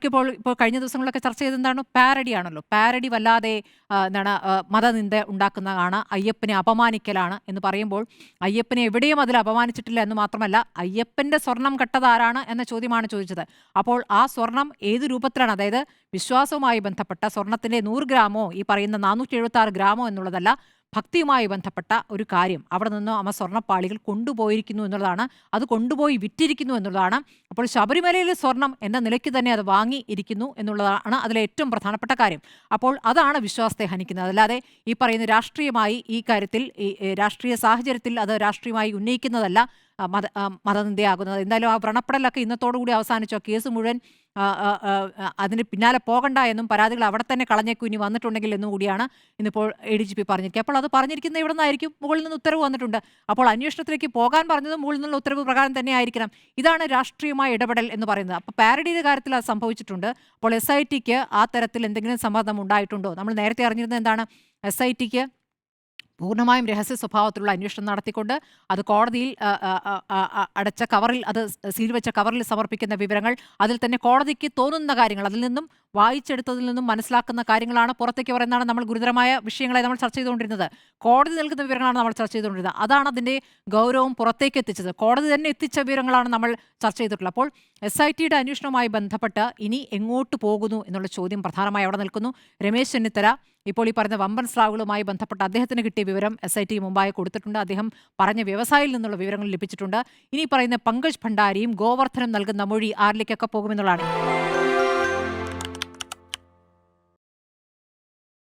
ഇപ്പോൾ കഴിഞ്ഞ ദിവസങ്ങളിലൊക്കെ ചർച്ച ചെയ്തെന്താണ്, പാരഡിയാണല്ലോ. പാരഡി വല്ലാതെ മതനിന്ദ ഉണ്ടാക്കുന്നതാണ്, അയ്യപ്പനെ അപമാനിക്കലാണ് എന്ന് പറയുമ്പോൾ അയ്യപ്പനെ എവിടെയും അതിൽ അപമാനിച്ചിട്ടില്ല എന്ന് മാത്രമല്ല, അയ്യപ്പന്റെ സ്വർണം കട്ടതാരാണ് എന്ന ചോദ്യമാണ് ചോദിച്ചത്. അപ്പോൾ ആ സ്വർണം ഏത് രൂപത്തിലാണ്, അതായത് വിശ്വാസവുമായി ബന്ധപ്പെട്ട സ്വർണത്തിന്റെ 100 ഗ്രാമോ ഈ പറയുന്ന 476 ഗ്രാമോ എന്നുള്ളതല്ല, ഭക്തിയുമായി ബന്ധപ്പെട്ട ഒരു കാര്യം. അവിടെ നിന്നും അമ്മ സ്വർണ്ണപ്പാളികൾ കൊണ്ടുപോയിരിക്കുന്നു എന്നുള്ളതാണ്, അത് കൊണ്ടുപോയി വിറ്റിരിക്കുന്നു എന്നുള്ളതാണ്. അപ്പോൾ ശബരിമലയിലെ സ്വർണം എന്ന നിലയ്ക്ക് തന്നെ അത് വാങ്ങി ഇരിക്കുന്നു എന്നുള്ളതാണ് അതിലെ ഏറ്റവും പ്രധാനപ്പെട്ട കാര്യം. അപ്പോൾ അതാണ് വിശ്വാസത്തെ ഹനിക്കുന്നത്. അല്ലാതെ ഈ പറയുന്ന രാഷ്ട്രീയമായി ഈ കാര്യത്തിൽ രാഷ്ട്രീയ സാഹചര്യത്തിൽ അത് രാഷ്ട്രീയമായി ഉന്നയിക്കുന്നതല്ല മതനിന്ദയാകുന്നത്. എന്തായാലും ആ വ്രണപ്പെടലൊക്കെ ഇന്നത്തോടുകൂടി അവസാനിച്ചു. കേസ് മുഴുവൻ അതിന് പിന്നാലെ പോകണ്ട എന്നും പരാതികൾ അവിടെ തന്നെ കളഞ്ഞേക്കും ഇനി വന്നിട്ടുണ്ടെങ്കിൽ എന്നും കൂടിയാണ് ഇന്നിപ്പോൾ ADGP പറഞ്ഞിരിക്കുക. അപ്പോൾ അത് പറഞ്ഞിരിക്കുന്നത് ഇവിടെ നിന്നായിരിക്കും, മുകളിൽ നിന്ന് ഉത്തരവ് വന്നിട്ടുണ്ട്. അപ്പോൾ അന്വേഷണത്തിലേക്ക് പോകാൻ പറഞ്ഞത് മുകളിൽ നിന്നുള്ള ഉത്തരവ് പ്രകാരം തന്നെ ആയിരിക്കണം. ഇതാണ് രാഷ്ട്രീയമായ ഇടപെടൽ എന്ന് പറയുന്നത്. അപ്പോൾ പാരഡിയുടെ കാര്യത്തിൽ അത് സംഭവിച്ചിട്ടുണ്ട്. അപ്പോൾ SITക്ക് ആ തരത്തിൽ എന്തെങ്കിലും സമ്മർദ്ദം ഉണ്ടായിട്ടുണ്ടോ? നമ്മൾ നേരത്തെ അറിഞ്ഞിരുന്നത് എന്താണ്, SITക്ക് പൂർണ്ണമായും രഹസ്യ സ്വഭാവത്തിലുള്ള അന്വേഷണം നടത്തിക്കൊണ്ട് അത് കോടതിയിൽ അടച്ച കവറിൽ, അത് സീൽ വെച്ച കവറിൽ സമർപ്പിക്കുന്ന വിവരങ്ങൾ, അതിൽ തന്നെ കോടതിക്ക് തോന്നുന്ന കാര്യങ്ങൾ, അതിൽ നിന്നും വായിച്ചെടുത്തതിൽ നിന്നും മനസ്സിലാക്കുന്ന കാര്യങ്ങളാണ് പുറത്തേക്ക് പറയുന്നതാണ്. നമ്മൾ ഗുരുതരമായ വിഷയങ്ങളെ നമ്മൾ ചർച്ച ചെയ്തുകൊണ്ടിരുന്നത്, കോടതി നൽകുന്ന വിവരങ്ങളാണ് നമ്മൾ ചർച്ച ചെയ്തുകൊണ്ടിരുന്നത്. അതാണ് അതിൻ്റെ ഗൗരവം പുറത്തേക്ക് എത്തിച്ചത്. കോടതി തന്നെ എത്തിച്ച വിവരങ്ങളാണ് നമ്മൾ ചർച്ച ചെയ്തിട്ടുള്ളത്. അപ്പോൾ SITയുടെ അന്വേഷണവുമായി ബന്ധപ്പെട്ട് ഇനി എങ്ങോട്ട് പോകുന്നു എന്നുള്ള ചോദ്യം പ്രധാനമായി അവിടെ നിൽക്കുന്നു. രമേശ് ചെന്നിത്തല ഇപ്പോൾ ഈ പറയുന്ന വമ്പൻ സ്രാവുകളുമായി ബന്ധപ്പെട്ട് അദ്ദേഹത്തിന് കിട്ടിയ വിവരം SIT മുമ്പായി കൊടുത്തിട്ടുണ്ട്. അദ്ദേഹം പറഞ്ഞ വ്യവസായിയിൽ നിന്നുള്ള വിവരങ്ങൾ ലഭിച്ചിട്ടുണ്ട്. ഇനി പറയുന്ന പങ്കജ് ഭണ്ഡാരിയും ഗോവർദ്ധനും നൽകുന്ന മൊഴി ആരിലേക്കൊക്കെ പോകുമെന്നുള്ളതാണ്.